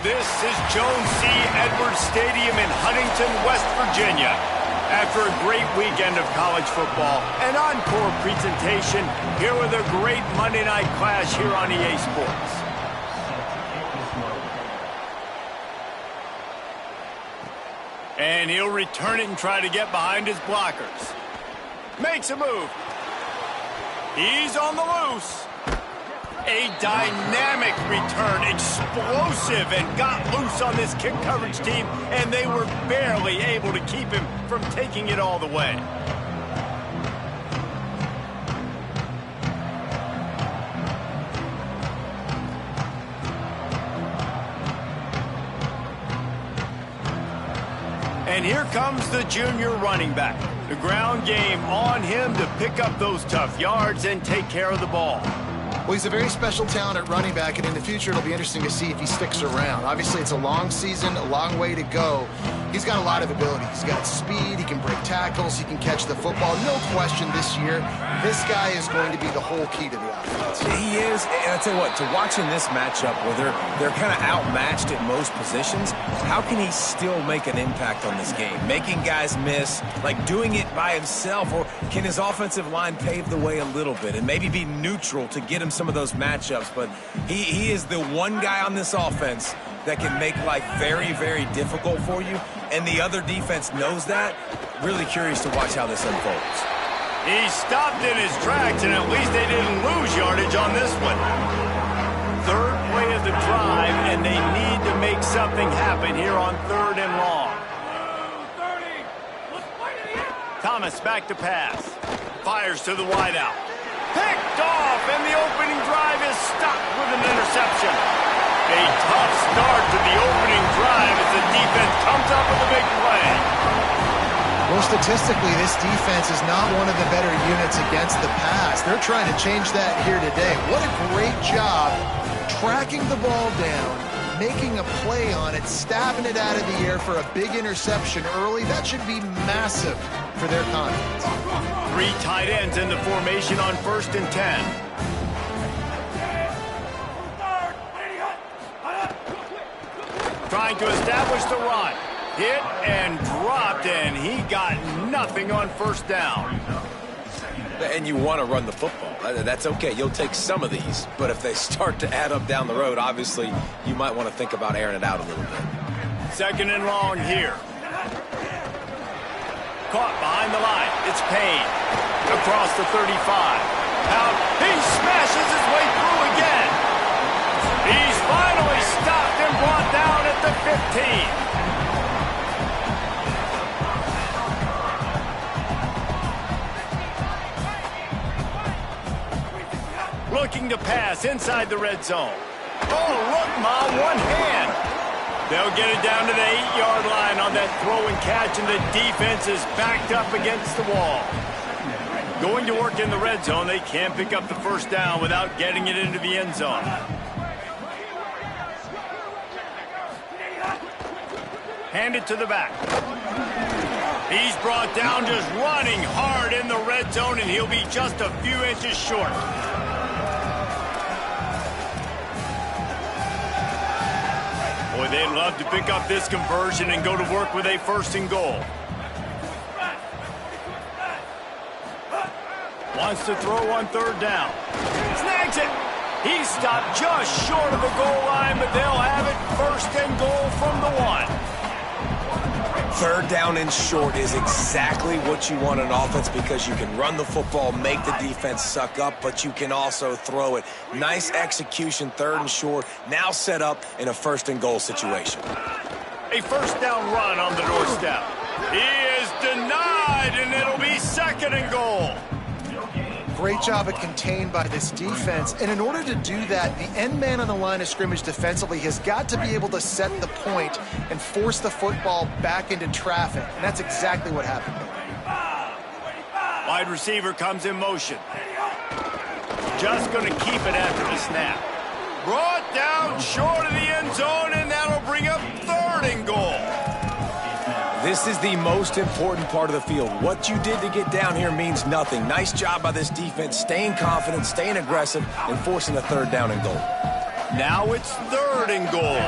This is Jones C. Edwards Stadium in Huntington, West Virginia. After a great weekend of college football, an encore presentation here with a great Monday night clash here on EA Sports. And he'll return it and try to get behind his blockers. Makes a move. He's on the loose. A dynamic return, explosive, and got loose on this kick coverage team, and they were barely able to keep him from taking it all the way. And here comes the junior running back. The ground game on him to pick up those tough yards and take care of the ball. Well, he's a very special talent at running back, and in the future it'll be interesting to see if he sticks around. Obviously, it's a long season, a long way to go. He's got a lot of ability. He's got speed, he can break tackles, he can catch the football. No question this year, this guy is going to be the whole key to the offense. He is, and I tell you what, to watching this matchup where they're kind of outmatched at most positions, how can he still make an impact on this game? Making guys miss, like doing it by himself, or can his offensive line pave the way a little bit and maybe be neutral to get him some of those matchups? But he is the one guy on this offense that can make life very, very difficult for you, and the other defense knows that. Really curious to watch how this unfolds. He stopped in his tracks, and at least they didn't lose yardage on this one. Third play of the drive, and they need to make something happen here on 3rd and long. Thomas back to pass. Fires to the wideout. Picked off, and the opening drive is stopped with an interception. A tough start to the opening drive as the defense comes up with a big play. Well, statistically, this defense is not one of the better units against the pass. They're trying to change that here today. What a great job tracking the ball down, making a play on it, stabbing it out of the air for a big interception early. That should be massive for their confidence. 3 tight ends in the formation on 1st and 10. Trying to establish the run. Hit and dropped, and he got nothing on 1st down. And you want to run the football. That's okay. You'll take some of these. But if they start to add up down the road, obviously, you might want to think about airing it out a little bit. 2nd and long here. Caught behind the line. It's Payne. Across the 35. Out. He smashes his way through again. He's finally stopped and brought down at the 15. Looking to pass inside the red zone. Oh, look, Mom, one hand. They'll get it down to the 8-yard line on that throw and catch, and the defense is backed up against the wall. Going to work in the red zone, they can't pick up the 1st down without getting it into the end zone. Hand it to the back. He's brought down just running hard in the red zone, and he'll be just a few inches short. Boy, they'd love to pick up this conversion and go to work with a 1st and goal. Wants to throw on 3rd down. Snags it. He stopped just short of the goal line, but they'll have it 1st and goal from the 1. 3rd down and short is exactly what you want in offense, because you can run the football, make the defense suck up, but you can also throw it. Nice execution, 3rd and short, now set up in a 1st and goal situation. A 1st down run on the doorstep. He is denied, and it'll be 2nd and goal. Great job at contained by this defense. And in order to do that, the end man on the line of scrimmage defensively has got to be able to set the point and force the football back into traffic. And that's exactly what happened. Wide receiver comes in motion. Just going to keep it after the snap. Brought down short of the end zone, and that'll bring up 3rd and goal. This is the most important part of the field. What you did to get down here means nothing. Nice job by this defense, staying confident, staying aggressive, and forcing a 3rd down and goal. Now it's 3rd and goal.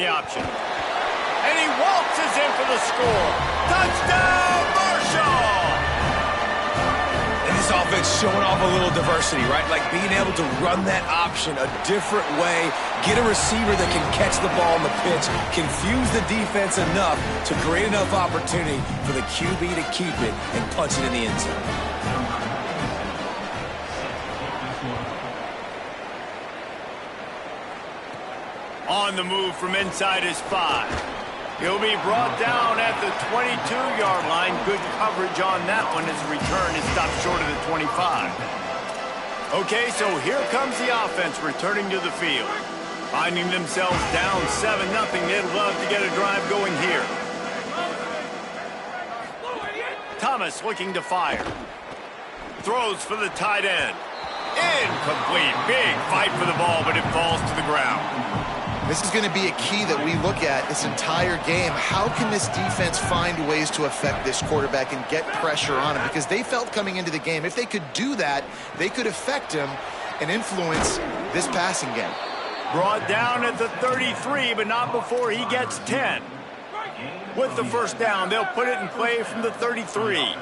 the option. And he waltzes in for the score. Touchdown, Marshall! And this offense showing off a little diversity, right? Like being able to run that option a different way, get a receiver that can catch the ball on the pitch, confuse the defense enough to create enough opportunity for the QB to keep it and punch it in the end zone. On the move from inside his 5. He'll be brought down at the 22-yard line. Good coverage on that one as the return is stopped short of the 25. Okay, so here comes the offense returning to the field. Finding themselves down 7-0, they'd love to get a drive going here. Thomas looking to fire. Throws for the tight end. Incomplete. Big fight for the ball, but it falls to the ground. This is going to be a key that we look at this entire game. How can this defense find ways to affect this quarterback and get pressure on him? Because they felt coming into the game, if they could do that, they could affect him and influence this passing game. Brought down at the 33, but not before he gets 10. With the first down, they'll put it in play from the 33.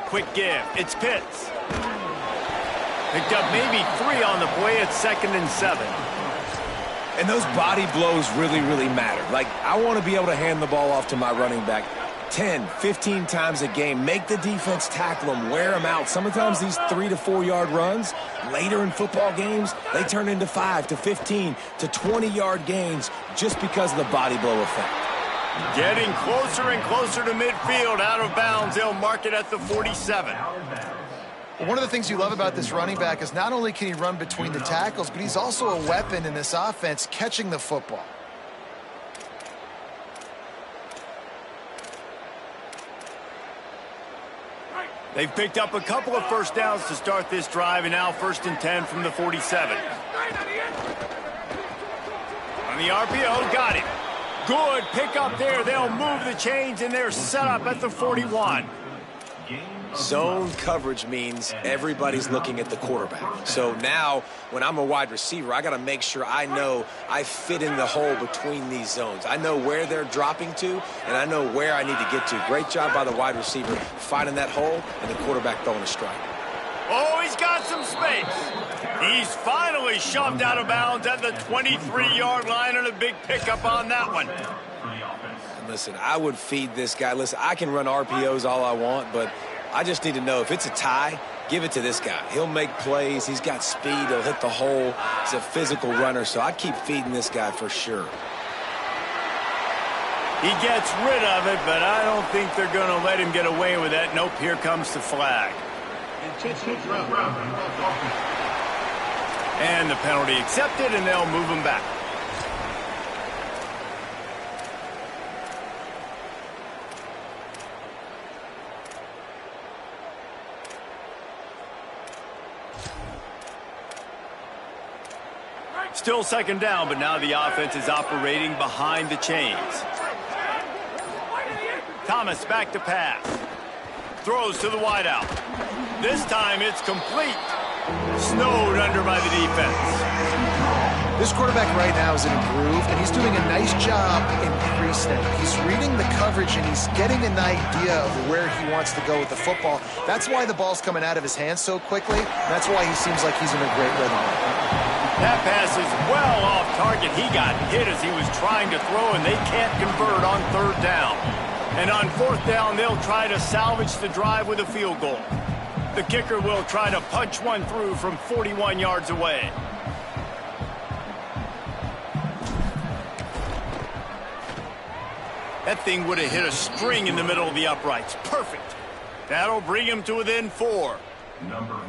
Quick give. It's Pitts. Picked up maybe 3 on the play at 2nd and 7. And those body blows really, really matter. Like, I want to be able to hand the ball off to my running back 10, 15 times a game. Make the defense tackle them, wear them out. Sometimes these 3 to 4 yard runs, later in football games, they turn into 5 to 15 to 20-yard gains just because of the body blow effect. Getting closer and closer to midfield, out of bounds. They'll mark it at the 47. Well, one of the things you love about this running back is not only can he run between the tackles, but he's also a weapon in this offense catching the football. They've picked up a couple of first downs to start this drive, and now 1st and 10 from the 47. On the RPO, got him. Good pick up there. They'll move the chains, and they're set up at the 41. Zone coverage means everybody's looking at the quarterback. So now, when I'm a wide receiver, I got to make sure I know I fit in the hole between these zones. I know where they're dropping to, and I know where I need to get to. Great job by the wide receiver finding that hole, and the quarterback throwing a strike. Oh, he's got some space. He's finally shoved out of bounds at the 23-yard line, and a big pickup on that one. Listen, I would feed this guy. Listen, I can run RPOs all I want, but I just need to know if it's a tie, give it to this guy. He'll make plays. He's got speed. He'll hit the hole. He's a physical runner, so I keep feeding this guy for sure. He gets rid of it, but I don't think they're going to let him get away with that. Nope, here comes the flag. And the penalty accepted, and they'll move him back. Still 2nd down, but now the offense is operating behind the chains. Thomas back to pass. Throws to the wideout. This time it's complete. Snowed under by the defense. This quarterback right now is in a groove, and he's doing a nice job in pre-snap. He's reading the coverage, and he's getting an idea of where he wants to go with the football. That's why the ball's coming out of his hands so quickly. That's why he seems like he's in a great rhythm. That pass is well off target. He got hit as he was trying to throw, and they can't convert on 3rd down. And on 4th down, they'll try to salvage the drive with a field goal. The kicker will try to punch one through from 41 yards away. That thing would have hit a string in the middle of the uprights. Perfect. That'll bring him to within 4.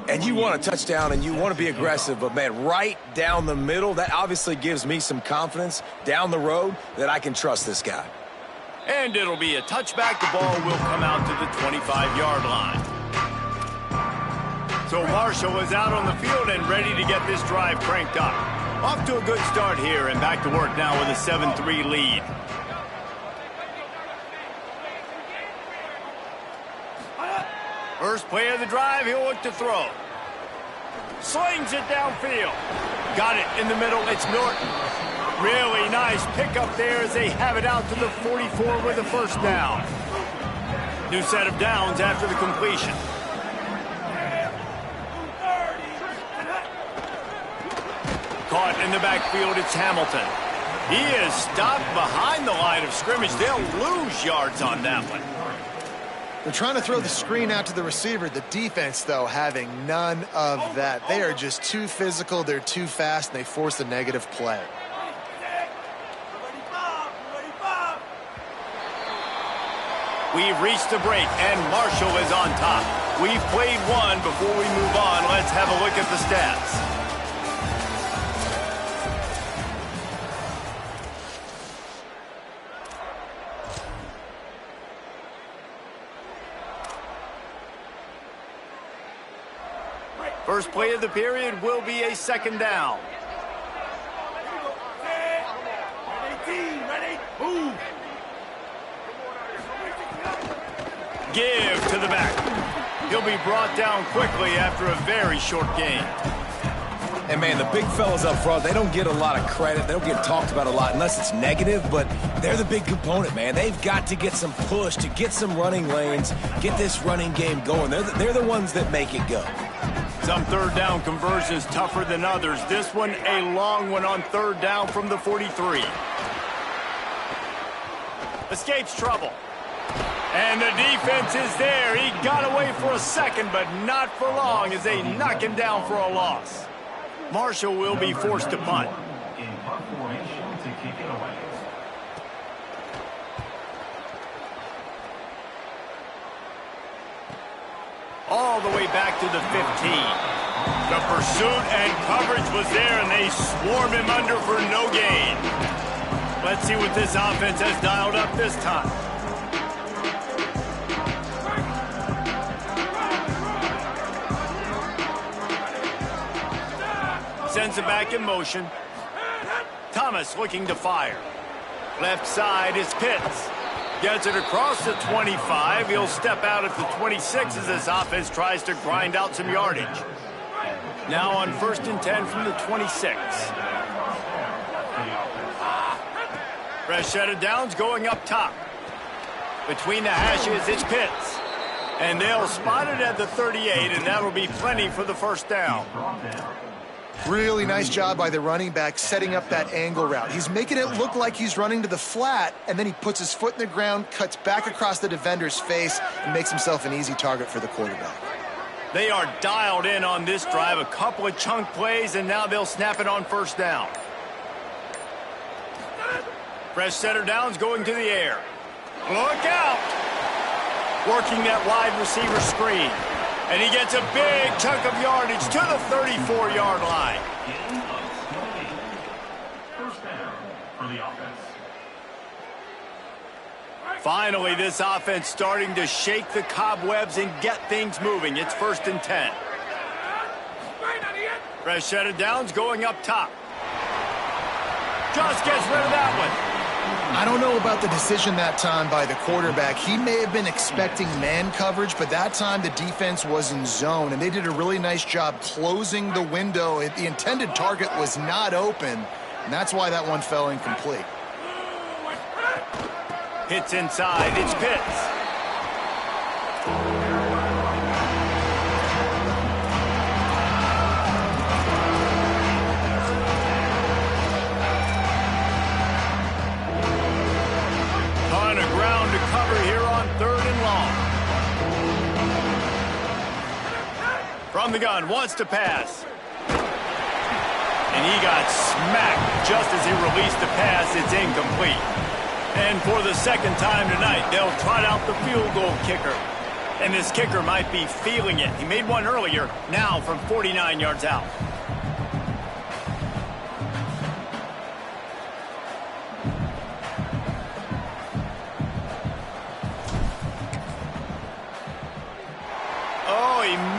And you want a touchdown and you want to be aggressive, but, man, right down the middle, that obviously gives me some confidence down the road that I can trust this guy. And it'll be a touchback. The ball will come out to the 25-yard line. So Marshall is out on the field and ready to get this drive cranked up. Off to a good start here and back to work now with a 7-3 lead. First play of the drive, he'll look to throw. Slings it downfield. Got it in the middle. It's Norton. Really nice pickup there as they have it out to the 44 with a first down. New set of downs after the completion. Caught in the backfield, it's Hamilton. He is stopped behind the line of scrimmage. They'll lose yards on that one. They're trying to throw the screen out to the receiver. The defense, though, having none of that. They are just too physical. They're too fast, and they force a negative play. We've reached the break, and Marshall is on top. We've played one. Before we move on, let's have a look at the stats. First play of the period will be a second down. Give to the back. He'll be brought down quickly after a very short game. And, man, the big fellas up front, they don't get a lot of credit. They don't get talked about a lot unless it's negative, but they're the big component, man. They've got to get some push to get some running lanes, get this running game going. They're the ones that make it go. Some third down conversions tougher than others. This one, a long one on third down from the 43. Escapes trouble. And the defense is there. He got away for a second, but not for long as they knock him down for a loss. Marshall will be forced to punt. In punt formation to kick it away. All the way back to the 15. The pursuit and coverage was there, and they swarm him under for no gain. Let's see what this offense has dialed up this time. Sends it back in motion. Thomas looking to fire. Left side is Pitts. Gets it across the 25. He'll step out at the 26 as this offense tries to grind out some yardage. Now on 1st and 10 from the 26. Fresh set of downs going up top. Between the hashes, it's Pitts. And they'll spot it at the 38, and that'll be plenty for the first down. Really nice job by the running back setting up that angle route. He's making it look like he's running to the flat, and then he puts his foot in the ground, cuts back across the defender's face, and makes himself an easy target for the quarterback. They are dialed in on this drive. A couple of chunk plays, and now they'll snap it on first down. Fresh setter downs going to the air. Look out! Working that wide receiver screen. And he gets a big chunk of yardage to the 34-yard line. First down for the offense. Finally, this offense starting to shake the cobwebs and get things moving. It's 1st and 10. Fresh set of downs going up top. Just gets rid of that one. I don't know about the decision that time by the quarterback. He may have been expecting man coverage, but that time the defense was in zone, and they did a really nice job closing the window. The intended target was not open, and that's why that one fell incomplete. Hits inside. It's Pitts. Cover here on 3rd and long. From the gun, wants to pass. And he got smacked just as he released the pass. It's incomplete. And for the second time tonight, they'll trot out the field goal kicker. And this kicker might be feeling it. He made one earlier, now from 49 yards out.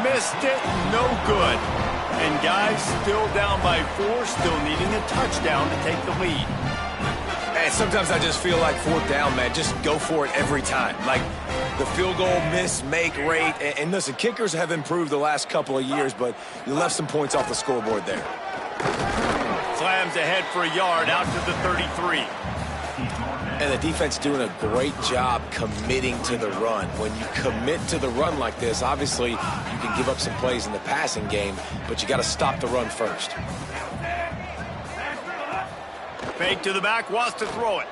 Missed it, no good. And guys still down by 4, still needing a touchdown to take the lead. And sometimes I just feel like 4th down, man, just go for it every time. Like the field goal miss-make rate. And listen, kickers have improved the last couple of years, but you left some points off the scoreboard there. Slams ahead for a yard out to the 33. And the defense doing a great job committing to the run. When you commit to the run like this, obviously you can give up some plays in the passing game, but you got to stop the run first. Fake to the back, wants to throw it.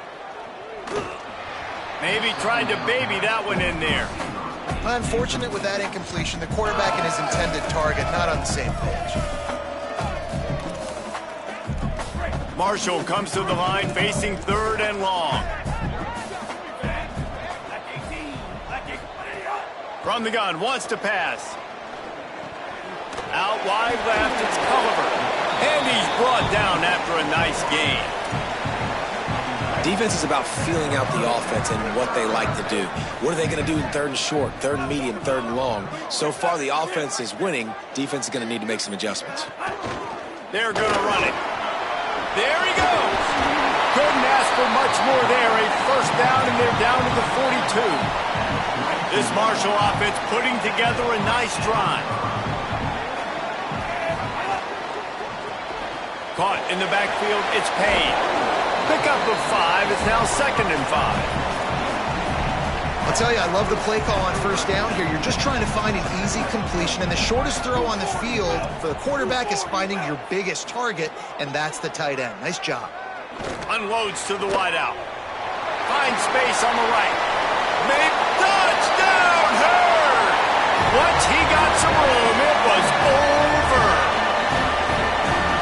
Maybe tried to baby that one in there. Unfortunate with that incompletion. The quarterback and his intended target not on the same page. Marshall comes to the line facing 3rd and long. From the gun, wants to pass. Out wide left, it's Culliver. And he's brought down after a nice gain. Defense is about feeling out the offense and what they like to do. What are they going to do in 3rd and short, 3rd and medium, 3rd and long? So far, the offense is winning. Defense is going to need to make some adjustments. They're going to run it. There he goes. Couldn't ask for much more there. A first down, and they're down to the 42. This Marshall offense putting together a nice drive. Caught in the backfield, it's Payne. Pickup of 5. It's now 2nd and 5. I'll tell you, I love the play call on first down here. You're just trying to find an easy completion, and the shortest throw on the field for the quarterback is finding your biggest target, and that's the tight end. Nice job. Unloads to the wideout. Finds space on the right. Made touchdown, Hurd! Once he got some room, it was over.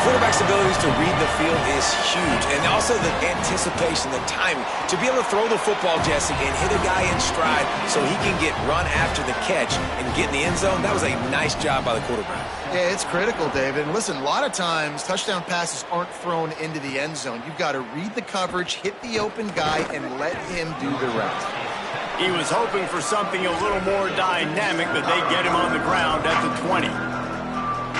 Quarterback's abilities to read the field is huge, and also the anticipation, the timing. To be able to throw the football, Jesse, and hit a guy in stride so he can get run after the catch and get in the end zone, that was a nice job by the quarterback. Yeah, it's critical, David. And listen, a lot of times touchdown passes aren't thrown into the end zone. You've got to read the coverage, hit the open guy, and let him do the rest. He was hoping for something a little more dynamic, but they get him on the ground at the 20.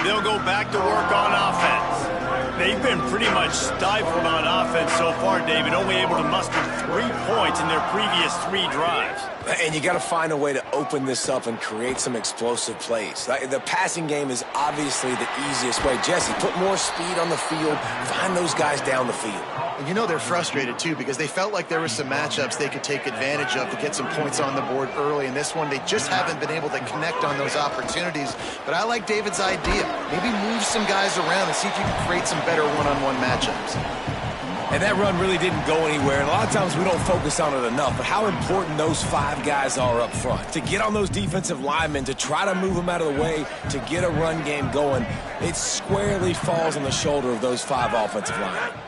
They'll go back to work on offense. They've been pretty much stifled on offense so far, David, only able to muster 3 points in their previous 3 drives. And you got to find a way to open this up and create some explosive plays. The passing game is obviously the easiest way. Jesse, put more speed on the field, find those guys down the field. And you know they're frustrated, too, because they felt like there were some matchups they could take advantage of to get some points on the board early. In this one, they just haven't been able to connect on those opportunities. But I like David's idea. Maybe move some guys around and see if you can create some better one-on-one matchups. And that run really didn't go anywhere. And a lot of times we don't focus on it enough. But how important those 5 guys are up front. To get on those defensive linemen, to try to move them out of the way, to get a run game going, it squarely falls on the shoulder of those 5 offensive linemen.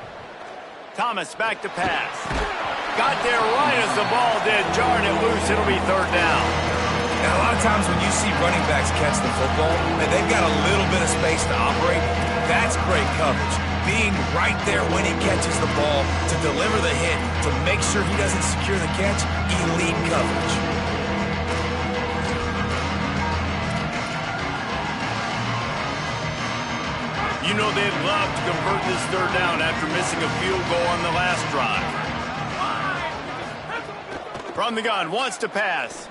Thomas back to pass. Got there right as the ball did. Jarring it loose. It'll be 3rd down. Now, a lot of times when you see running backs catch the football and they've got a little bit of space to operate, that's great coverage. Being right there when he catches the ball to deliver the hit, to make sure he doesn't secure the catch, elite coverage. You know they'd love to convert this 3rd down after missing a field goal on the last drive. From the gun, wants to pass.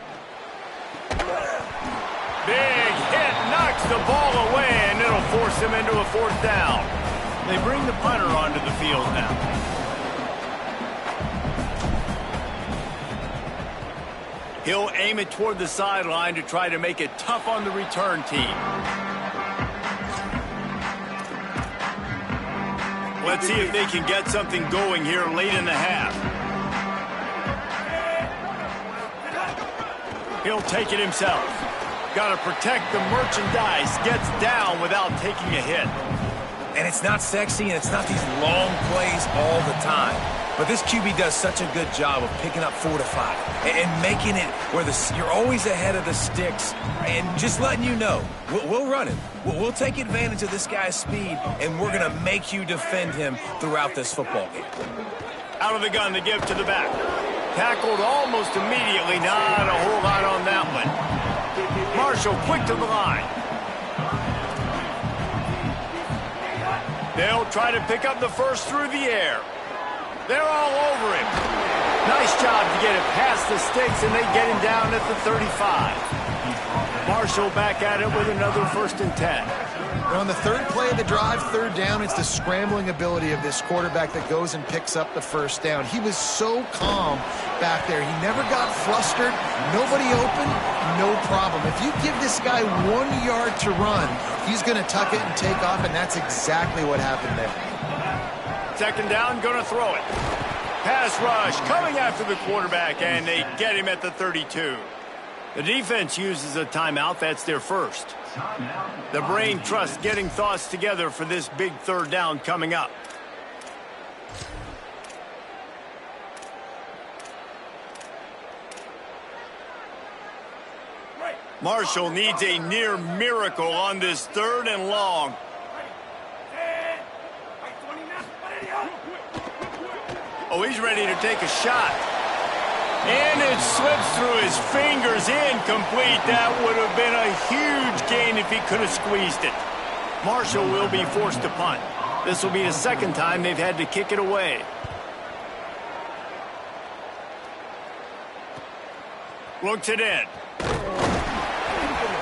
Big hit, knocks the ball away, and it'll force him into a 4th down. They bring the punter onto the field now. He'll aim it toward the sideline to try to make it tough on the return team. Let's see if they can get something going here late in the half. He'll take it himself. Got to protect the merchandise. Gets down without taking a hit. And it's not sexy, and it's not these long plays all the time. But this QB does such a good job of picking up 4 to 5 and making it where you're always ahead of the sticks and just letting you know, we'll run it. We'll take advantage of this guy's speed, and we're going to make you defend him throughout this football game. Out of the gun to give to the back. Tackled almost immediately. Not a whole lot on that one. Marshall quick to the line. They'll try to pick up the first through the air. They're all over him. Nice job to get it past the sticks, and they get him down at the 35. Marshall back at it with another 1st and 10. And on the third play of the drive, third down, it's the scrambling ability of this quarterback that goes and picks up the first down. He was so calm back there. He never got flustered. Nobody open, no problem. If you give this guy 1 yard to run, he's going to tuck it and take off, and that's exactly what happened there. Second down, going to throw it. Pass rush coming after the quarterback, and they get him at the 32. The defense uses a timeout. That's their first. The brain trust getting thoughts together for this big third down coming up. Marshall needs a near miracle on this third and long. Oh, he's ready to take a shot. And it slips through his fingers, incomplete. That would have been a huge gain if he could have squeezed it. Marshall will be forced to punt. This will be the second time they've had to kick it away. Looks it in.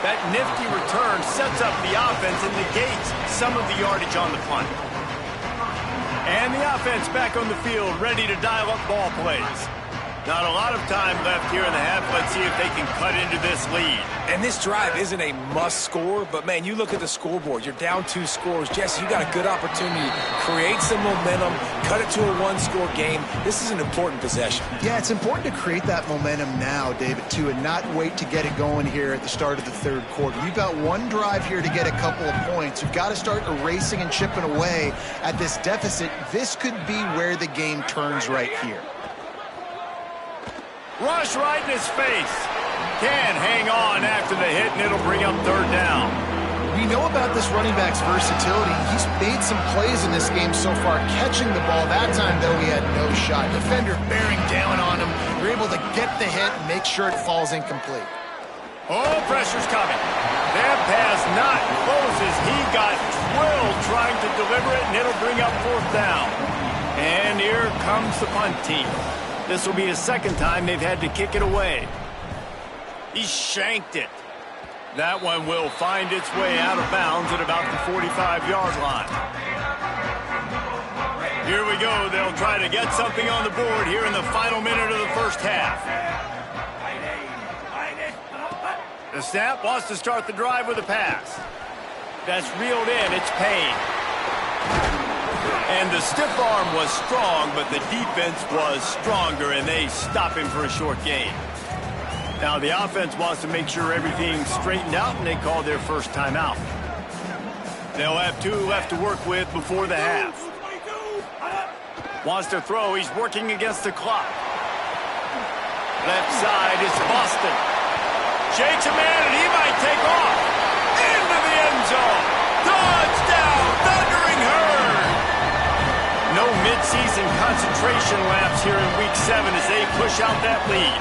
That nifty return sets up the offense and negates some of the yardage on the punt. And the offense back on the field, ready to dial up ball plays. Not a lot of time left here in the half. Let's see if they can cut into this lead. And this drive isn't a must score, but man, you look at the scoreboard. You're down 2 scores. Jesse, you got a good opportunity. Create some momentum. Cut it to a 1-score game. This is an important possession. Yeah, it's important to create that momentum now, David, too, and not wait to get it going here at the start of the third quarter. You've got one drive here to get a couple of points. You've got to start erasing and chipping away at this deficit. This could be where the game turns right here. Rush right in his face. Can hang on after the hit, and it'll bring up third down. We know about this running back's versatility. He's made some plays in this game so far, catching the ball. That time, though, he had no shot. Defender bearing down on him. They're able to get the hit and make sure it falls incomplete. Oh, pressure's coming. That pass not close as he got drilled trying to deliver it, and it'll bring up fourth down. And here comes the punt team. This will be the second time they've had to kick it away. He shanked it. That one will find its way out of bounds at about the 45-yard line. Here we go. They'll try to get something on the board here in the final minute of the first half. The snap wants to start the drive with a pass. That's reeled in. It's Payne. And the stiff arm was strong, but the defense was stronger, and they stop him for a short gain. Now the offense wants to make sure everything's straightened out, and they call their first timeout. They'll have 2 left to work with before the half. Wants to throw. He's working against the clock. Left side is Boston. Shakes a man, and he might take off. Into the end zone. Touchdown, Thundering Herd. No midseason concentration laps here in Week 7 as they push out that lead.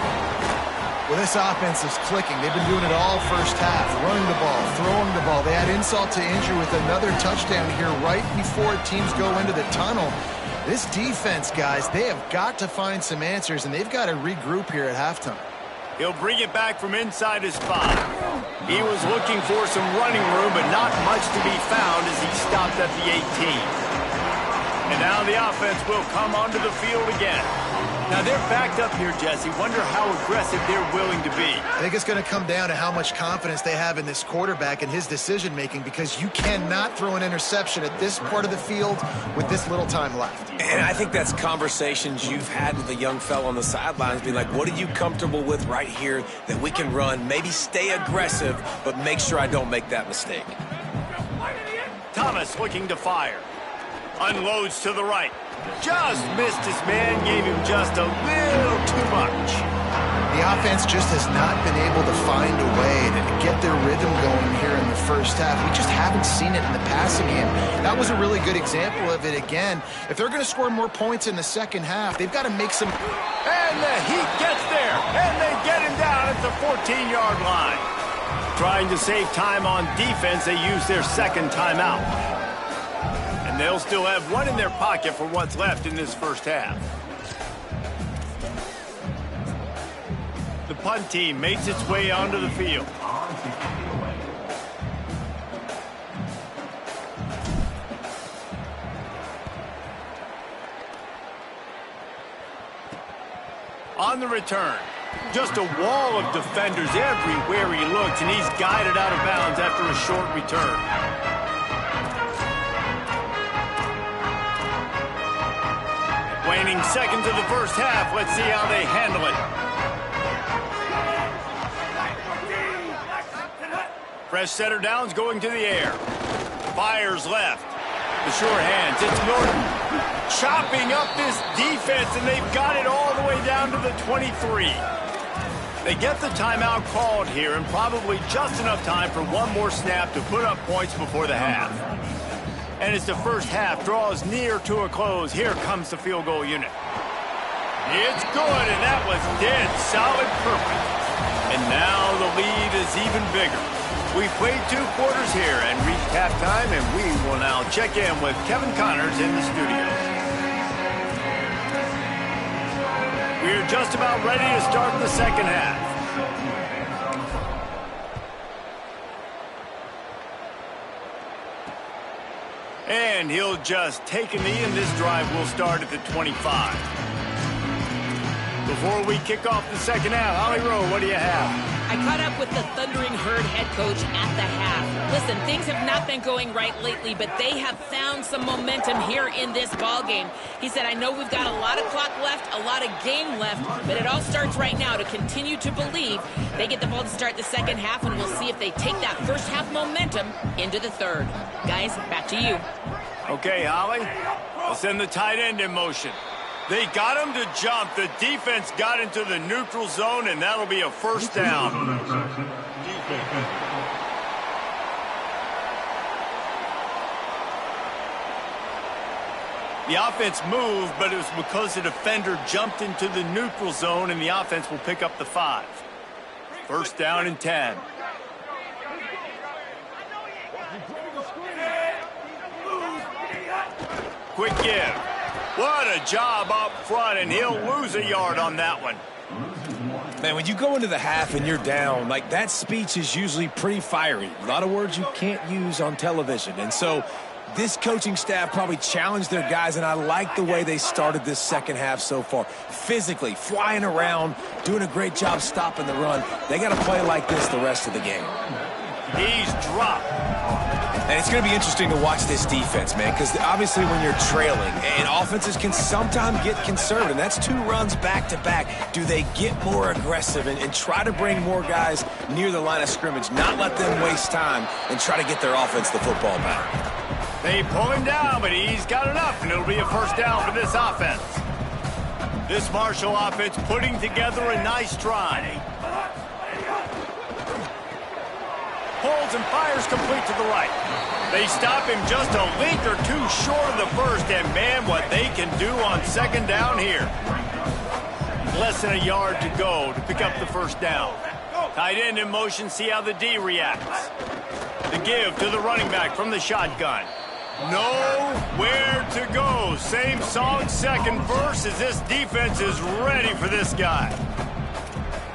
Well, this offense is clicking. They've been doing it all first half, running the ball, throwing the ball. They had insult to injury with another touchdown here right before teams go into the tunnel. This defense, guys, they have got to find some answers, and they've got to regroup here at halftime. He'll bring it back from inside his 5. He was looking for some running room, but not much to be found as he stopped at the 18. And now the offense will come onto the field again. Now they're backed up here, Jesse. Wonder how aggressive they're willing to be. I think it's going to come down to how much confidence they have in this quarterback and his decision-making, because you cannot throw an interception at this part of the field with this little time left. And I think that's conversations you've had with the young fella on the sidelines, being like, what are you comfortable with right here that we can run? Maybe stay aggressive, but make sure I don't make that mistake. Thomas looking to fire. Unloads to the right. Just missed his man, gave him just a little too much. The offense just has not been able to find a way to get their rhythm going here in the first half. We just haven't seen it in the passing game. That was a really good example of it again. If they're going to score more points in the second half, they've got to make some... And the Heat gets there, and they get him down at the 14-yard line. Trying to save time on defense, they use their second timeout. And they'll still have one in their pocket for what's left in this first half. The punt team makes its way onto the field. on the return. Just a wall of defenders everywhere he looks, and he's guided out of bounds after a short return. Waning seconds of the first half. Let's see how they handle it. Fresh setter downs going to the air. Fires left. The sure hands. It's Norton chopping up this defense, and they've got it all the way down to the 23. They get the timeout called here, and probably just enough time for one more snap to put up points before the half. And as the first half draws near to a close, here comes the field goal unit. It's good, and that was dead solid perfect. And now the lead is even bigger. We've played 2 quarters here and reached halftime, and we will now check in with Kevin Connors in the studio. We're just about ready to start the second half. And he'll just take a knee, and this drive will start at the 25. Before we kick off the second half, Holly Rowe, what do you have? I caught up with the Thundering Herd head coach at the half. Listen, things have not been going right lately, but they have found some momentum here in this ball game. He said, I know we've got a lot of clock left, a lot of game left, but it all starts right now to continue to believe they get the ball to start the second half, and we'll see if they take that first half momentum into the third. Guys, back to you. Okay, Holly, we'll send the tight end in motion. They got him to jump. The defense got into the neutral zone, and that'll be a first down. The offense moved, but it was because the defender jumped into the neutral zone, and the offense will pick up the 5. First down and 10. Quick give. What a job up front, and he'll lose a yard on that one. Man, when you go into the half and you're down, like that speech is usually pretty fiery. A lot of words you can't use on television. And so this coaching staff probably challenged their guys, and I like the way they started this second half so far. Physically, flying around, doing a great job stopping the run. They got to play like this the rest of the game. He's dropped. And it's going to be interesting to watch this defense, man, because obviously when you're trailing, and offenses can sometimes get conservative, and that's 2 runs back-to-back. Do they get more aggressive and try to bring more guys near the line of scrimmage, not let them waste time, and try to get their offense the football back? They pull him down, but he's got enough, and it'll be a first down for this offense. This Marshall offense putting together a nice drive. Pulls and fires complete to the right. They stop him just a link or 2 short of the first, and man, what they can do on second down here. Less than a yard to go to pick up the first down. Tight end in motion, see how the D reacts. The give to the running back from the shotgun. Nowhere to go. Same song, second verse, as this defense is ready for this guy.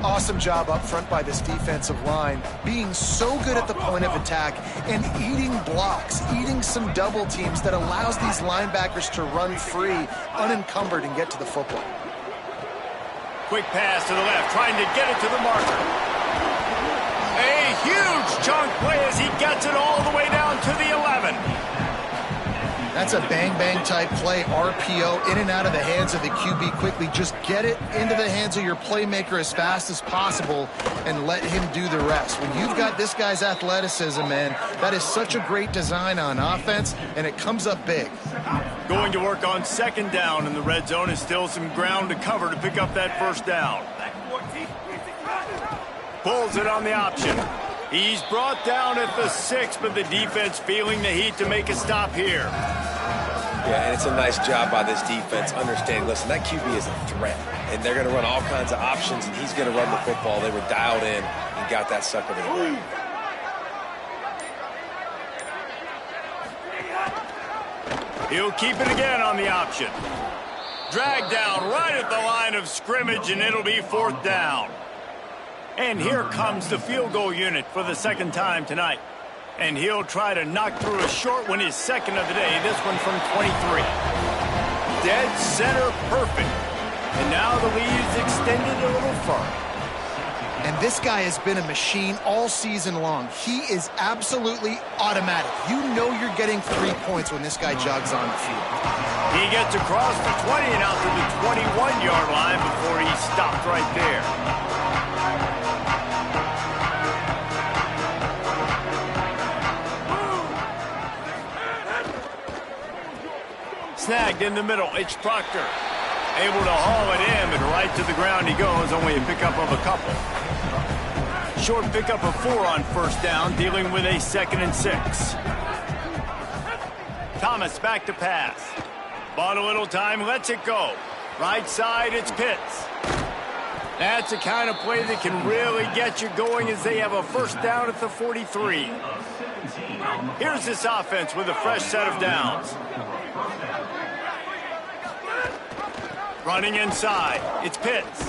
Awesome job up front by this defensive line, being so good at the point of attack and eating blocks, eating some double teams that allows these linebackers to run free, unencumbered, and get to the football. Quick pass to the left, trying to get it to the marker. A huge chunk play as he gets it all the way down to the 11. That's a bang-bang type play, RPO, in and out of the hands of the QB quickly. Just get it into the hands of your playmaker as fast as possible and let him do the rest. When you've got this guy's athleticism, man, that is such a great design on offense, and it comes up big. Going to work on second down in the red zone is still some ground to cover to pick up that first down. Pulls it on the option. He's brought down at the 6, but the defense feeling the heat to make a stop here. Yeah, and it's a nice job by this defense. Understand, listen, that QB is a threat, and they're going to run all kinds of options, and he's going to run the football. They were dialed in and got that sucker to the ground. He'll keep it again on the option. Drag down right at the line of scrimmage, and it'll be 4th down. And here comes the field goal unit for the second time tonight. And he'll try to knock through a short one, his second of the day, this one from 23. Dead center perfect. And now the lead is extended a little further. And this guy has been a machine all season long. He is absolutely automatic. You know you're getting 3 points when this guy jogs on the field. He gets across the 20 and out to the 21-yard line before he stopped right there. Snagged in the middle. It's Proctor. Able to haul it in, but right to the ground he goes. Only a pickup of a couple. Short pickup of 4 on first down, dealing with a 2nd and 6. Thomas back to pass. Bought a little time, lets it go. Right side, it's Pitts. That's the kind of play that can really get you going as they have a first down at the 43. Here's this offense with a fresh set of downs. Running inside, it's Pitts.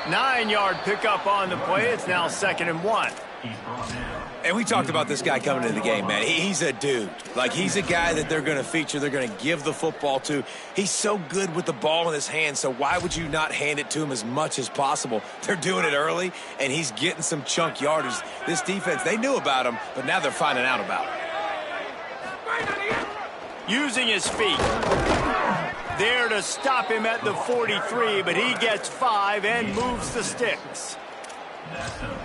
9-yard pickup on the play. It's now 2nd and 1. And we talked about this guy coming into the game, man. He's a dude. Like, he's a guy that they're going to feature, they're going to give the football to. He's so good with the ball in his hand, so why would you not hand it to him as much as possible? They're doing it early, and he's getting some chunk yardage. This defense, they knew about him, but now they're finding out about him. Using his feet. There to stop him at the 43, but he gets 5 and moves the sticks.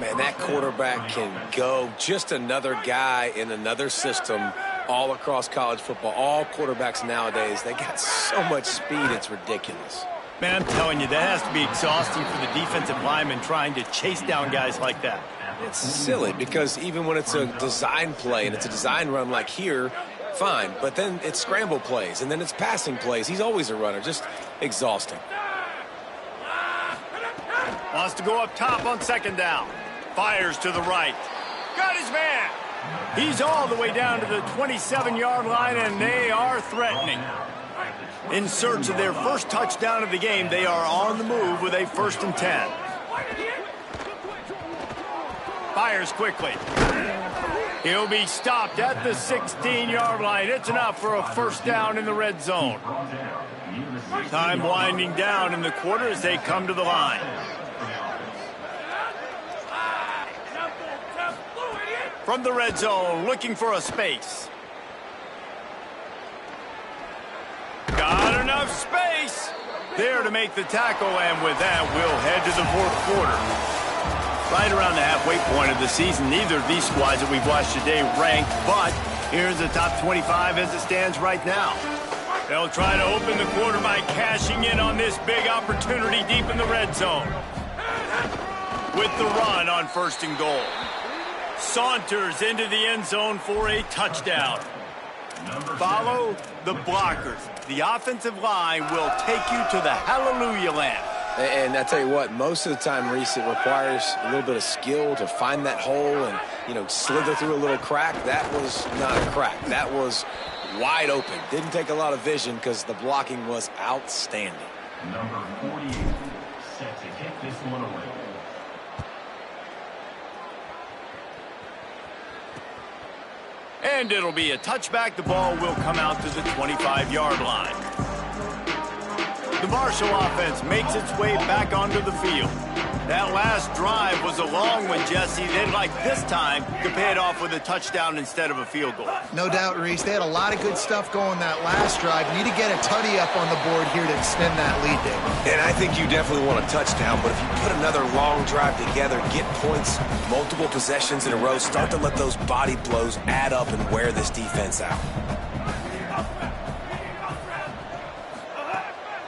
Man, that quarterback can go. Just another guy in another system all across college football. All quarterbacks nowadays, they got so much speed, it's ridiculous. Man, I'm telling you, that has to be exhausting for the defensive lineman trying to chase down guys like that. It's silly because even when it's a design play and it's a design run like here, fine, but then it's scramble plays, and then it's passing plays. He's always a runner, just exhausting. Wants to go up top on 2nd down. Fires to the right. Got his man. He's all the way down to the 27-yard line, and they are threatening. In search of their first touchdown of the game, they are on the move with a 1st and 10. Fires quickly. He'll be stopped at the 16-yard line. It's enough for a first down in the red zone. Time winding down in the quarter as they come to the line. From the red zone, looking for a space. Got enough space. There to make the tackle, and with that, we'll head to the 4th quarter. Right around the halfway point of the season, neither of these squads that we've watched today ranked, but here's the top 25 as it stands right now. They'll try to open the quarter by cashing in on this big opportunity deep in the red zone. With the run on 1st and goal. Saunters into the end zone for a touchdown. Follow the blockers. The offensive line will take you to the hallelujah land. And I tell you what, most of the time, Reese, it requires a little bit of skill to find that hole and, slither through a little crack. That was not a crack. That was wide open. Didn't take a lot of vision because the blocking was outstanding. Number 48, set to kick this one away. And it'll be a touchback. The ball will come out to the 25-yard line. The Marshall offense makes its way back onto the field. That last drive was a long one, Jesse. They'd like this time to pay it off with a touchdown instead of a field goal. No doubt, Reese. They had a lot of good stuff going that last drive. Need to get a tutty up on the board here to extend that lead, David. And I think you definitely want a touchdown, but if you put another long drive together, get points, multiple possessions in a row, start to let those body blows add up and wear this defense out.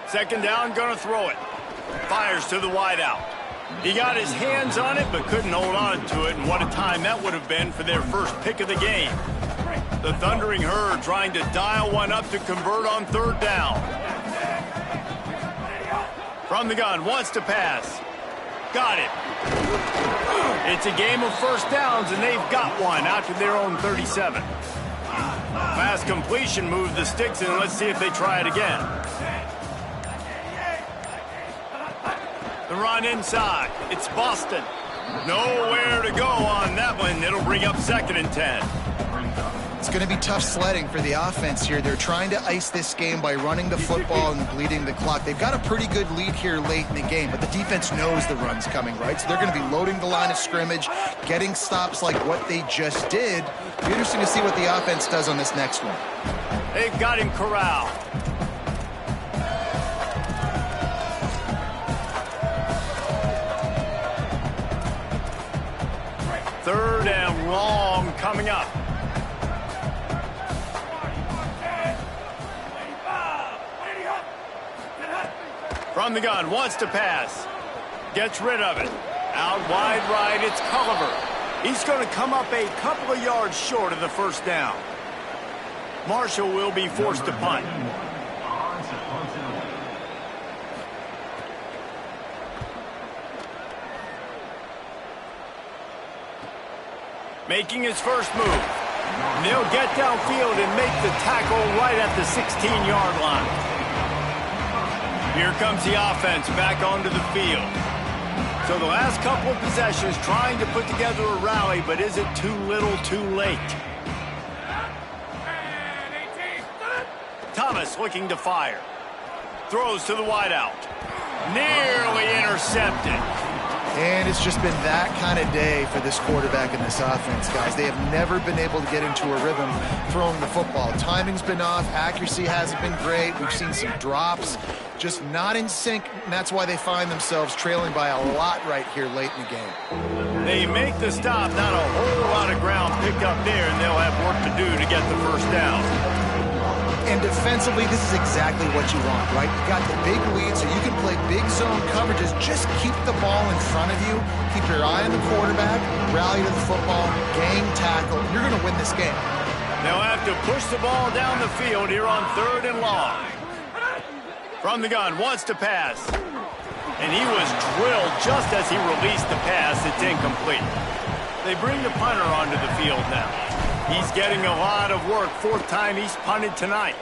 2nd down, gonna throw it. Fires to the wideout. He got his hands on it, but couldn't hold on to it, and what a time that would have been for their first pick of the game. The Thundering Herd trying to dial one up to convert on 3rd down. From the gun, wants to pass. Got it. It's a game of first downs, and they've got one out to their own 37. Fast completion moves the sticks, and let's see if they try it again. The run inside. It's Boston. Nowhere to go on that one. It'll bring up 2nd and 10. It's going to be tough sledding for the offense here. They're trying to ice this game by running the football and bleeding the clock. They've got a pretty good lead here late in the game, but the defense knows the run's coming, right? So they're going to be loading the line of scrimmage, getting stops like what they just did. It'll be interesting to see what the offense does on this next one. They've got him corralled. Third and long coming up. From the gun, wants to pass. Gets rid of it. Out wide right, it's Culliver. He's going to come up a couple of yards short of the first down. Marshall will be forced to punt. Making his first move. And they'll get downfield and make the tackle right at the 16-yard line. Here comes the offense back onto the field. So the last couple of possessions trying to put together a rally, but is it too little too late? Thomas looking to fire. Throws to the wideout. Nearly intercepted. And it's just been that kind of day for this quarterback and this offense, guys. They have never been able to get into a rhythm throwing the football. Timing's been off. Accuracy hasn't been great. We've seen some drops. Just not in sync, and that's why they find themselves trailing by a lot right here late in the game. They make the stop. Not a whole lot of ground picked up there, and they'll have work to do to get the first down. And defensively, this is exactly what you want, right? You got the big lead, so you can play big zone coverages. Just keep the ball in front of you. Keep your eye on the quarterback. Rally to the football. Gang tackle. You're going to win this game. They'll have to push the ball down the field here on third and long. From the gun, wants to pass. And he was drilled just as he released the pass. It's incomplete. They bring the punter onto the field now. He's getting a lot of work. Fourth time he's punted tonight.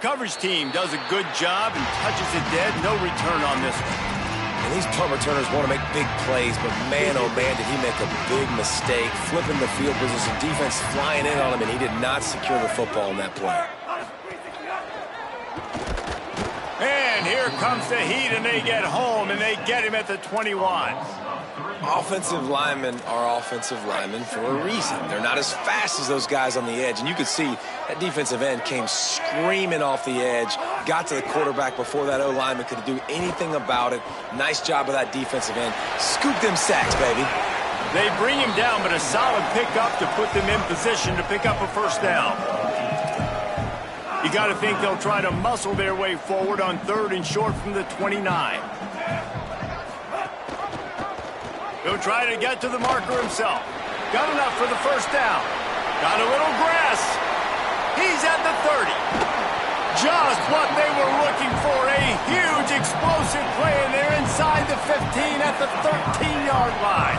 Coverage team does a good job and touches it dead. No return on this one. And these punt returners want to make big plays, but man, oh man, did he make a big mistake. Flipping the field position, defense flying in on him, and he did not secure the football in that play. And here comes the heat, and they get home, and they get him at the 21. Offensive linemen are offensive linemen for a reason. They're not as fast as those guys on the edge, and you could see that defensive end came screaming off the edge, got to the quarterback before that O-lineman could do anything about it. Nice job of that defensive end. Scoop them sacks, baby. They bring him down, but a solid pickup to put them in position to pick up a first down. You got to think they'll try to muscle their way forward on third and short from the 29. He'll try to get to the marker himself. Got enough for the first down. Got a little grass. He's at the 30. Just what they were looking for. A huge explosive play, and they're inside the 15 at the 13-yard line.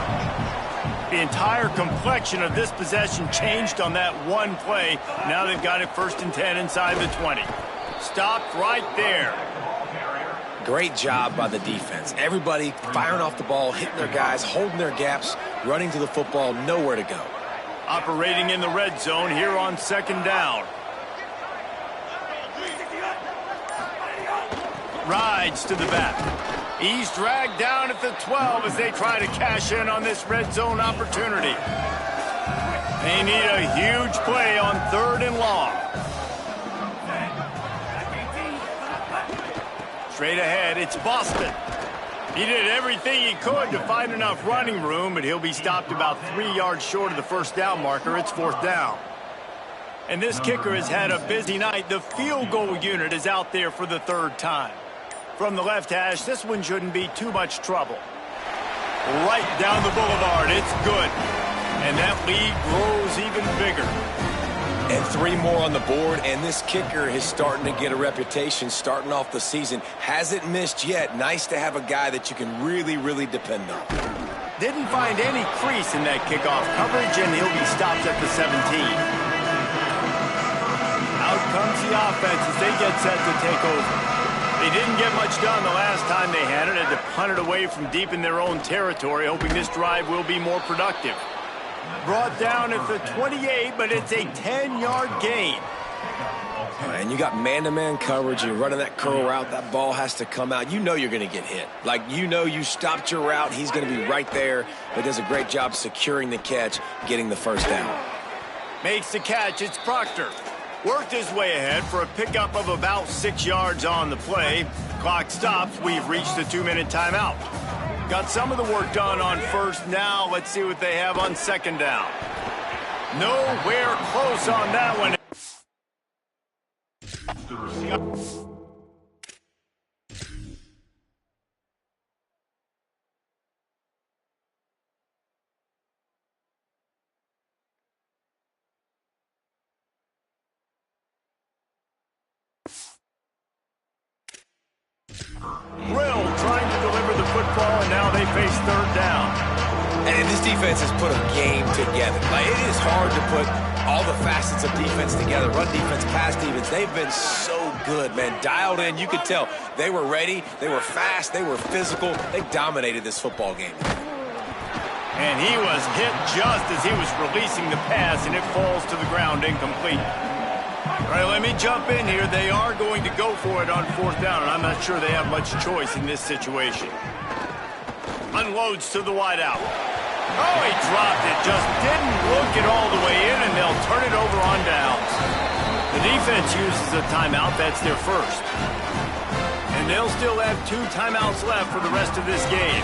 The entire complexion of this possession changed on that one play. Now they've got it first and 10 inside the 20. Stopped right there. Great job by the defense. Everybody firing off the ball, hitting their guys, holding their gaps, running to the football, nowhere to go. Operating in the red zone here on second down. Rides to the back. He's dragged down at the 12 as they try to cash in on this red zone opportunity. They need a huge play on third and long. Straight ahead, it's Boston. He did everything he could to find enough running room, but he'll be stopped about 3 yards short of the first down marker. It's fourth down. And this kicker has had a busy night. The field goal unit is out there for the third time. From the left hash, this one shouldn't be too much trouble. Right down the boulevard, it's good. And that lead grows even bigger. And 3 more on the board, and this kicker is starting to get a reputation starting off the season. Hasn't missed yet. Nice to have a guy that you can really, really depend on. Didn't find any crease in that kickoff coverage, and he'll be stopped at the 17. Out comes the offense as they get set to take over. They didn't get much done the last time they had it. Had to punt it away from deep in their own territory, hoping this drive will be more productive. Brought down at the 28, but it's a 10-yard gain. And you got man-to-man coverage. You're running that curl route. That ball has to come out. You know you're going to get hit. Like, you know you stopped your route. He's going to be right there. But does a great job securing the catch, getting the first down. Makes the catch. It's Proctor. Worked his way ahead for a pickup of about 6 yards on the play. Clock stops. We've reached the 2-minute timeout. Got some of the work done on first. Now let's see what they have on second down. Nowhere close on that one. Brill trying to deliver the football, and now they face third down. And this defense has put a game together. Like, it is hard to put all the facets of defense together. Run defense, pass defense. They've been so good, man. Dialed in. You could tell they were ready. They were fast. They were physical. They dominated this football game. And he was hit just as he was releasing the pass, and it falls to the ground incomplete. All right, let me jump in here. They are going to go for it on fourth down, and I'm not sure they have much choice in this situation. Unloads to the wideout. Oh, he dropped it. Just didn't look it all the way in, and they'll turn it over on downs. The defense uses a timeout. That's their first. And they'll still have 2 timeouts left for the rest of this game.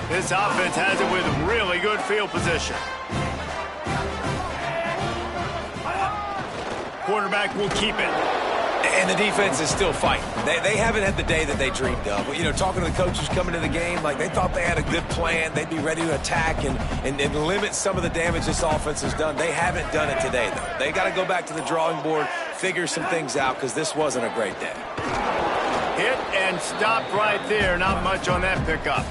This offense has it with really good field position. Quarterback will keep it. And the defense is still fighting. They haven't had the day that they dreamed of. You know, talking to the coaches coming to the game, like, they thought they had a good plan. They'd be ready to attack and limit some of the damage this offense has done. They haven't done it today, though. They got to go back to the drawing board, figure some things out, because this wasn't a great day. Hit and stopped right there. Not much on that pickup.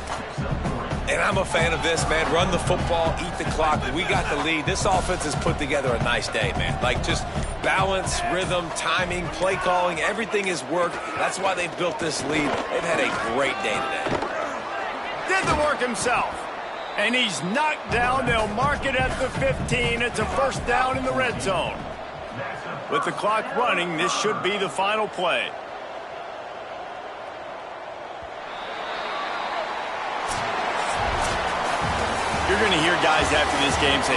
And I'm a fan of this, man. Run the football, eat the clock. We got the lead. This offense has put together a nice day, man. Like, just balance, rhythm, timing, play calling, everything has worked. That's why they've built this lead. They've had a great day today. Did the work himself. And he's knocked down. They'll mark it at the 15. It's a first down in the red zone. With the clock running, this should be the final play. You're going to hear guys after this game say,